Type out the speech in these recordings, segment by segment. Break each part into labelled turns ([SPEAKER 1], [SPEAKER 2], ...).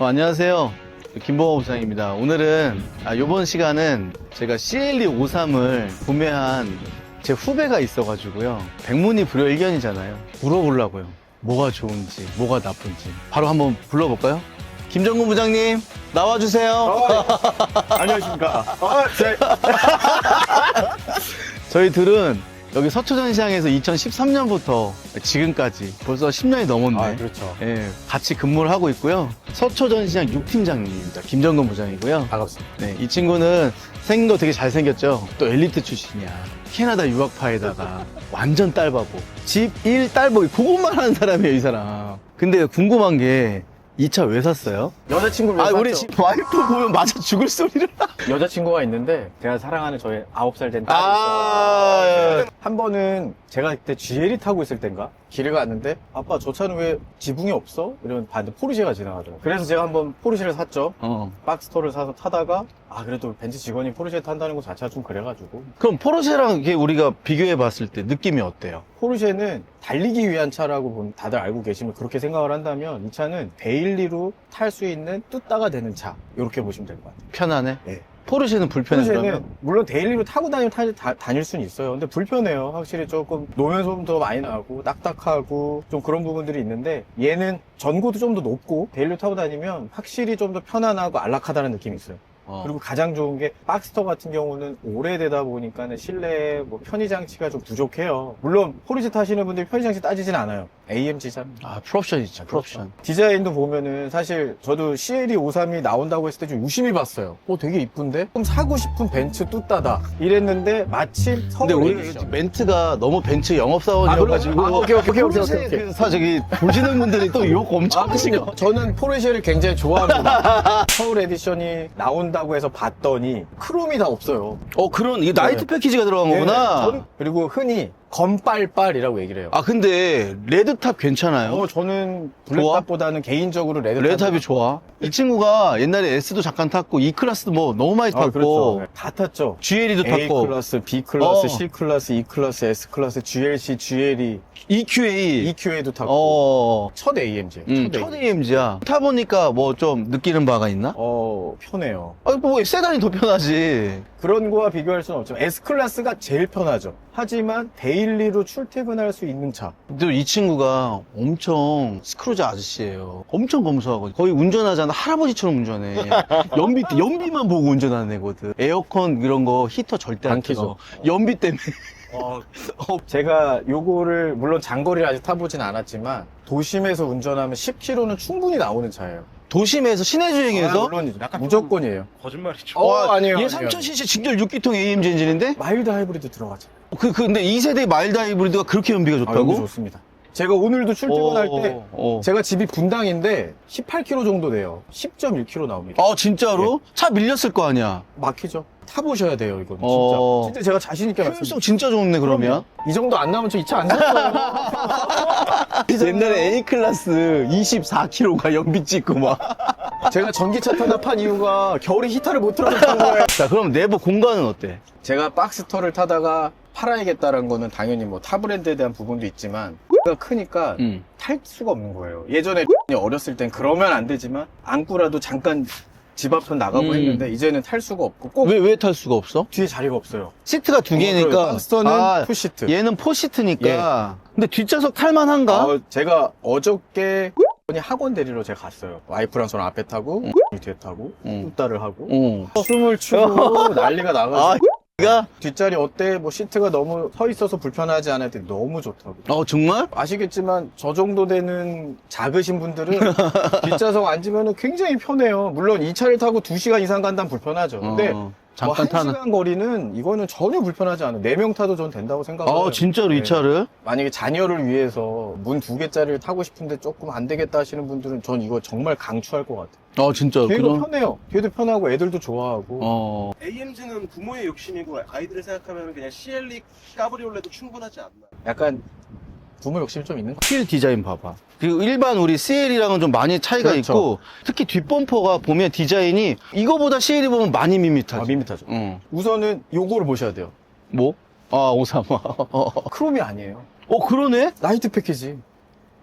[SPEAKER 1] 안녕하세요. 김봉호 부장입니다. 오늘은 이번 시간은 제가 CLE53을 구매한 제 후배가 있어가지고요. 백문이 불여일견이잖아요. 물어보려고요. 뭐가 좋은지, 뭐가 나쁜지. 바로 한번 불러볼까요? 김정근 부장님, 나와주세요.
[SPEAKER 2] 안녕하십니까.
[SPEAKER 1] 저희 둘은 여기 서초전시장에서 2013년부터 지금까지 벌써 10년이 넘었네.
[SPEAKER 2] 그렇죠.
[SPEAKER 1] 예, 같이 근무를 하고 있고요. 서초전시장 6팀장님입니다. 김정근 부장이고요.
[SPEAKER 2] 반갑습니다.
[SPEAKER 1] 네, 이 친구는 생긴 거 되게 잘생겼죠? 또 엘리트 출신이야. 캐나다 유학파에다가 완전 딸바보. 집 1 딸보기 그것만 하는 사람이에요, 이 사람. 근데 궁금한 게 이 차 왜 샀어요?
[SPEAKER 2] 여자친구를 샀죠.
[SPEAKER 1] 우리 집 와이프 보면 맞아 죽을 소리를.
[SPEAKER 2] 여자친구가 있는데 제가 사랑하는 저의 9살 된 딸이 있어요. 한 번은 제가 그때 GLE 타고 있을 땐가 길을 갔는데 아빠 저 차는 왜 지붕이 없어? 이러면 반대 포르쉐가 지나가더라고요. 그래서 제가 한번 포르쉐를 샀죠. 박스터를 사서 타다가 그래도 벤츠 직원이 포르쉐 탄다는 거 자체가 좀 그래가지고.
[SPEAKER 1] 그럼 포르쉐랑 이렇게 우리가 비교해 봤을 때 느낌이 어때요?
[SPEAKER 2] 포르쉐는 달리기 위한 차라고 다들 알고 계시면 그렇게 생각을 한다면 이 차는 데일리로 탈 수 있는 뚜따가 되는 차 이렇게 보시면 될 것 같아요.
[SPEAKER 1] 편하네?
[SPEAKER 2] 네.
[SPEAKER 1] 포르쉐는 불편해.
[SPEAKER 2] 포르쉐는
[SPEAKER 1] 그러면?
[SPEAKER 2] 물론 데일리로 타고 다닐 수는 있어요. 근데 불편해요. 확실히 조금 노면 소음도 많이 나고 딱딱하고 좀 그런 부분들이 있는데 얘는 전고도 좀 더 높고 데일리로 타고 다니면 확실히 좀 더 편안하고 안락하다는 느낌이 있어요. 그리고 가장 좋은 게 박스터 같은 경우는 오래되다 보니까는 실내에 편의장치가 좀 부족해요. 물론 포르쉐 타시는 분들이 편의장치 따지진 않아요. AMG잖아요.
[SPEAKER 1] 프옵션 있죠, 프옵션.
[SPEAKER 2] 디자인도 보면은 사실 저도 CLE53이 나온다고 했을 때 좀 유심히 봤어요. 되게 이쁜데? 좀 사고 싶은 벤츠 뚜따다. 이랬는데 마침
[SPEAKER 1] 근데
[SPEAKER 2] 서울
[SPEAKER 1] 우리
[SPEAKER 2] 에디션.
[SPEAKER 1] 멘트가 너무 벤츠 영업사원이어가지고.
[SPEAKER 2] 오케이.
[SPEAKER 1] 포르쉐에서 저기 보시는 분들이 또 욕 엄청 하시고.
[SPEAKER 2] 그럼요. 저는 포르쉐를 굉장히 좋아합니다. 서울 에디션이 나온다고 해서 봤더니 크롬이 다 없어요.
[SPEAKER 1] 그런, 이게 나이트 패키지가 들어간 거구나.
[SPEAKER 2] 그리고 흔히 검빨빨이라고 얘기를 해요.
[SPEAKER 1] 근데, 레드탑 괜찮아요?
[SPEAKER 2] 저는 블랙탑보다는 개인적으로
[SPEAKER 1] 레드탑이 좋아. 이 친구가 옛날에 S도 잠깐 탔고, E클래스도 너무 많이 탔고,
[SPEAKER 2] 그렇죠. 다 탔죠.
[SPEAKER 1] GLE도
[SPEAKER 2] A
[SPEAKER 1] 탔고,
[SPEAKER 2] 클래스, B 클래스, C 클래스, E 클래스, S 클래스, GLC, GLE,
[SPEAKER 1] EQA.
[SPEAKER 2] EQA도 탔고. 첫
[SPEAKER 1] 첫
[SPEAKER 2] AMG.
[SPEAKER 1] AMG야. 타보니까 뭐 좀 느끼는 바가 있나?
[SPEAKER 2] 편해요.
[SPEAKER 1] 뭐, 세단이 더 편하지.
[SPEAKER 2] 그런 거와 비교할 수는 없지만 S 클래스가 제일 편하죠. 하지만 데일리로 출퇴근할 수 있는 차.
[SPEAKER 1] 근데 이 친구가 엄청 스크루저 아저씨예요. 엄청 검소하고 거의 운전하잖아. 할아버지처럼 운전해. 연비만 보고 운전하는 애거든. 에어컨 이런 거 히터 절대 안 켜죠. 연비 때문에.
[SPEAKER 2] 제가 요거를 물론 장거리를 아직 타보진 않았지만 도심에서 운전하면 10km는 충분히 나오는 차예요.
[SPEAKER 1] 도심에서 시내 주행에서
[SPEAKER 2] 물론 무조건이에요.
[SPEAKER 3] 거짓말이죠.
[SPEAKER 2] 아니에요.
[SPEAKER 1] 얘 3000cc 직렬 6기통 AMG 엔진인데?
[SPEAKER 2] 마일드 하이브리드 들어가잖아요.
[SPEAKER 1] 근데 2세대 마일드 하이브리드가 그렇게 연비가
[SPEAKER 2] 너무
[SPEAKER 1] 좋다고?
[SPEAKER 2] 좋습니다. 제가 오늘도 출퇴근할 때
[SPEAKER 1] 어.
[SPEAKER 2] 제가 집이 분당인데 18km 정도 돼요. 10.1km 나옵니다.
[SPEAKER 1] 진짜로? 차 밀렸을 거 아니야.
[SPEAKER 2] 막히죠. 타보셔야 돼요, 이건
[SPEAKER 1] 어.
[SPEAKER 2] 진짜 제가 자신 있게 말씀드립니다.
[SPEAKER 1] 효율성 진짜 좋네, 그러면.
[SPEAKER 2] 이 정도 안 나오면 저 이 차 안 살 거예요.
[SPEAKER 1] 옛날에 A클래스 24km가 연비 찍고 막.
[SPEAKER 2] 제가 전기차 탄답한 이유가 겨울에 히터를 못 틀어줬던 거예요.
[SPEAKER 1] 자, 그럼 내부 공간은 어때?
[SPEAKER 2] 제가 박스터를 타다가 팔아야겠다는 거는 당연히 타 브랜드에 대한 부분도 있지만 가 크니까 탈 수가 없는 거예요. 예전에 어렸을 땐 그러면 안 되지만 안고라도 잠깐 집 앞은 나가고 했는데 이제는 탈 수가 없고 꼭
[SPEAKER 1] 왜 탈 수가 없어?
[SPEAKER 2] 뒤에 자리가 없어요.
[SPEAKER 1] 시트가 두 개니까.
[SPEAKER 2] 박스터는 투시트.
[SPEAKER 1] 얘는 포시트니까. 근데 뒷좌석 탈만한가?
[SPEAKER 2] 제가 어저께 학원 데리러 제가 갔어요. 와이프랑 저랑 앞에 타고 뒤에 타고 뚜따를 하고 숨을 추고 난리가 나가지고 뒷자리 어때? 시트가 너무 서 있어서 불편하지 않을 때 너무 좋다고.
[SPEAKER 1] 정말?
[SPEAKER 2] 아시겠지만 저 정도 되는 작으신 분들은 뒷좌석 앉으면 굉장히 편해요. 물론 이 차를 타고 2시간 이상 간다면 불편하죠. 근데
[SPEAKER 1] 잠깐 타는.
[SPEAKER 2] 1시간 거리는 이거는 전혀 불편하지 않아요. 4명 타도 전 된다고 생각해요.
[SPEAKER 1] 진짜로 이 차를?
[SPEAKER 2] 만약에 자녀를 위해서 문 2개짜리를 타고 싶은데 조금 안 되겠다 하시는 분들은 전 이거 정말 강추할 것 같아요.
[SPEAKER 1] 진짜로.
[SPEAKER 2] 뒤에도 편해요. 뒤에도 편하고 애들도 좋아하고.
[SPEAKER 3] AMG는 부모의 욕심이고 아이들을 생각하면 그냥 CLE 까브리올레도 충분하지 않나.
[SPEAKER 2] 약간 부모 욕심이 좀 있는 것
[SPEAKER 1] 휠 디자인 봐봐. 그리고 일반 우리 CL이랑은 좀 많이 차이가
[SPEAKER 2] 그렇죠.
[SPEAKER 1] 있고, 특히 뒷범퍼가 보면 디자인이 이거보다 CL이 보면 많이 밋밋하지.
[SPEAKER 2] 밋밋하죠.
[SPEAKER 1] 응.
[SPEAKER 2] 우선은 요거를 보셔야 돼요.
[SPEAKER 1] 뭐? 오사마.
[SPEAKER 2] 크롬이 아니에요.
[SPEAKER 1] 그러네?
[SPEAKER 2] 라이트 패키지.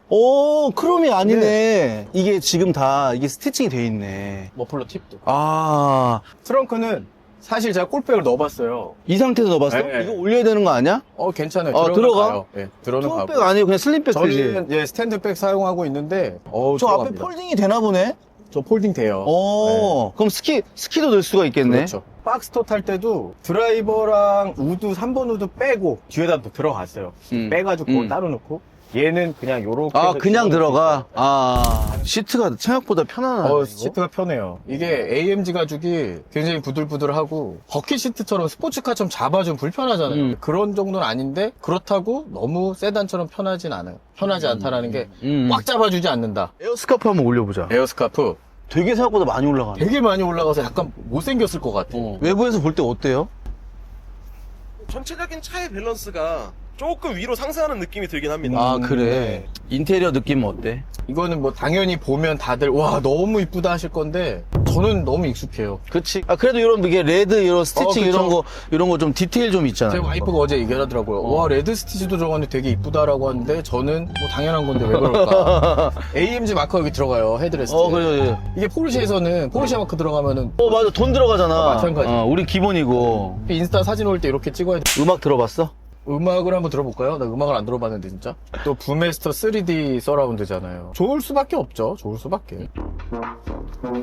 [SPEAKER 1] 오, 크롬이 아니네. 이게 지금 다 이게 스티칭이 돼 있네.
[SPEAKER 2] 머플러 팁도.
[SPEAKER 1] 아,
[SPEAKER 2] 트렁크는 사실 제가 꿀백을 넣어봤어요.
[SPEAKER 1] 이 상태에서 넣어봤어?
[SPEAKER 2] 네.
[SPEAKER 1] 이거 올려야 되는 거 아니야?
[SPEAKER 2] 괜찮아요.
[SPEAKER 1] 들어가?
[SPEAKER 2] 들어가요. 네, 들어는 가고.
[SPEAKER 1] 투어백 아니고 그냥 슬림백 되지.
[SPEAKER 2] 저는 스탠드백 사용하고 있는데,
[SPEAKER 1] 저 앞에
[SPEAKER 2] 들어갑니다.
[SPEAKER 1] 폴딩이 되나 보네?
[SPEAKER 2] 저 폴딩 돼요.
[SPEAKER 1] 오, 그럼 스키도 넣을 수가 있겠네.
[SPEAKER 2] 그렇죠. 박스토 탈 때도 드라이버랑 우드 3번 우드 빼고 뒤에다 또 들어갔어요. 빼가지고 그거 따로 넣고 얘는 그냥 요렇게
[SPEAKER 1] 아,
[SPEAKER 2] 해서
[SPEAKER 1] 그냥
[SPEAKER 2] 집어넣을
[SPEAKER 1] 들어가?
[SPEAKER 2] 수 있어요.
[SPEAKER 1] 시트가 생각보다 편안하네. 이거?
[SPEAKER 2] 시트가 편해요. 이게 AMG 가죽이 굉장히 부들부들하고 버킷 시트처럼 스포츠카처럼 잡아주면 불편하잖아요. 그런 정도는 아닌데 그렇다고 너무 세단처럼 편하진 않아요. 편하지 않다라는 게 꽉 잡아주지 않는다.
[SPEAKER 1] 에어스카프 한번 올려보자.
[SPEAKER 2] 에어스카프
[SPEAKER 1] 되게 생각보다 많이 올라가네.
[SPEAKER 2] 되게 많이 올라가서 약간 못생겼을 것 같아.
[SPEAKER 1] 외부에서 볼 때 어때요?
[SPEAKER 3] 전체적인 차의 밸런스가 조금 위로 상승하는 느낌이 들긴 합니다.
[SPEAKER 1] 아, 그래.
[SPEAKER 2] 네.
[SPEAKER 1] 인테리어 느낌은 어때?
[SPEAKER 2] 이거는 뭐 당연히 보면 다들 와 너무 이쁘다 하실 건데 저는 너무 익숙해요.
[SPEAKER 1] 그치. 그래도 이런, 이게 레드, 이런 스티칭,
[SPEAKER 2] 그쵸.
[SPEAKER 1] 이런 거 좀 디테일 좀 있잖아.
[SPEAKER 2] 제 와이프가 어제 얘기하더라고요. 와 레드 스티치도 들어갔는데 되게 이쁘다라고 하는데 저는 뭐 당연한 건데 왜 그럴까. AMG 마커 여기 들어가요. 헤드레스트.
[SPEAKER 1] 그래.
[SPEAKER 2] 이게 포르쉐에서는 포르쉐 마크 들어가면
[SPEAKER 1] 맞아. 돈 들어가잖아.
[SPEAKER 2] 마찬가지.
[SPEAKER 1] 우리 기본이고.
[SPEAKER 2] 인스타 사진 올 때 이렇게 찍어야 돼.
[SPEAKER 1] 음악 들어봤어?
[SPEAKER 2] 음악을 한번 들어볼까요? 나 음악을 안 들어봤는데 진짜. 또 부메스터 3D 서라운드잖아요. 좋을 수밖에 없죠. 좋을 수밖에.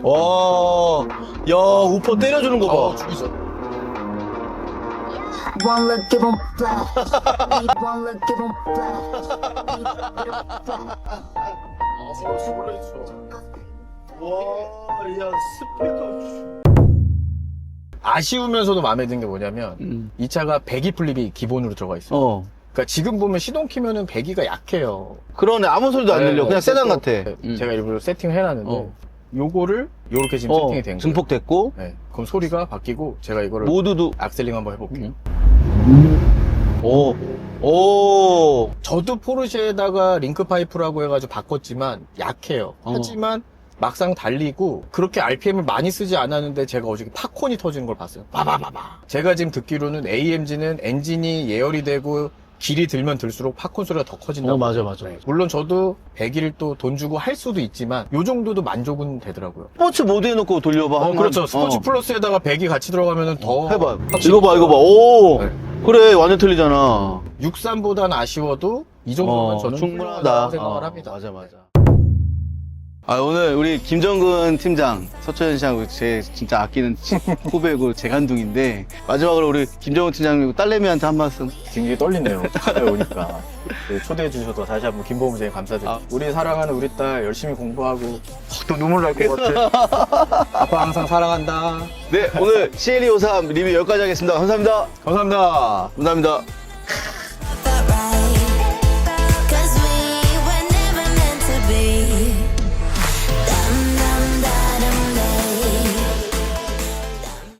[SPEAKER 1] 와, 야, 우퍼 때려주는 거 봐.
[SPEAKER 2] 죽이죠.
[SPEAKER 4] One look, give 'em flash. Need one look, give 'em flash.
[SPEAKER 1] 와, 야, 스피커.
[SPEAKER 2] 아쉬우면서도 마음에 드는 게 뭐냐면 이 차가 배기 플립이 기본으로 들어가 있어요. 그러니까 지금 보면 시동 키면은 배기가 약해요.
[SPEAKER 1] 그러네. 아무 소리도 안 들려. 그냥 세단 같아.
[SPEAKER 2] 제가 일부러 세팅을 해놨는데 요거를 요렇게 지금 세팅이 된 거예요.
[SPEAKER 1] 증폭됐고.
[SPEAKER 2] 네. 그럼 소리가 바뀌고 제가 이거를
[SPEAKER 1] 모두도.
[SPEAKER 2] 악셀링 한번 해볼게요.
[SPEAKER 1] 오.
[SPEAKER 2] 저도 포르쉐에다가 링크 파이프라고 해가지고 바꿨지만 약해요. 하지만 막상 달리고 그렇게 RPM을 많이 쓰지 않았는데 제가 어저께 팝콘이 터지는 걸 봤어요. 바바바바. 제가 지금 듣기로는 AMG는 엔진이 예열이 되고 길이 들면 들수록 팝콘 소리가 더 커진다고.
[SPEAKER 1] 맞아.
[SPEAKER 2] 물론 저도 100일 또 돈 주고 할 수도 있지만 요 정도도 만족은 되더라고요.
[SPEAKER 1] 스포츠 모드 해놓고 돌려봐.
[SPEAKER 2] 그렇죠. 스포츠 플러스에다가 100이 같이 들어가면 더
[SPEAKER 1] 해봐.
[SPEAKER 2] 확실히
[SPEAKER 1] 이거 봐. 오.
[SPEAKER 2] 네.
[SPEAKER 1] 그래, 완전 틀리잖아.
[SPEAKER 2] 63보다는 아쉬워도 이 정도면 저는
[SPEAKER 1] 충분하다.
[SPEAKER 2] 훌륭하다고 생각을 합니다.
[SPEAKER 1] 맞아. 오늘 우리 김정근 팀장, 서초현 씨하고 제 진짜 아끼는 후배고 재간둥인데, 마지막으로 우리 김정근 팀장님 딸내미한테 한 말씀.
[SPEAKER 2] 굉장히 떨리네요. 차에 오니까. 초대해 주셔서 다시 한번 김보무 선생님 감사드립니다. 우리 사랑하는 우리 딸 열심히 공부하고 또 눈물 날 것 같아. 아빠 항상 사랑한다.
[SPEAKER 1] 네, 오늘 CL253 리뷰 여기까지 하겠습니다. 감사합니다.
[SPEAKER 2] 감사합니다.
[SPEAKER 1] 감사합니다.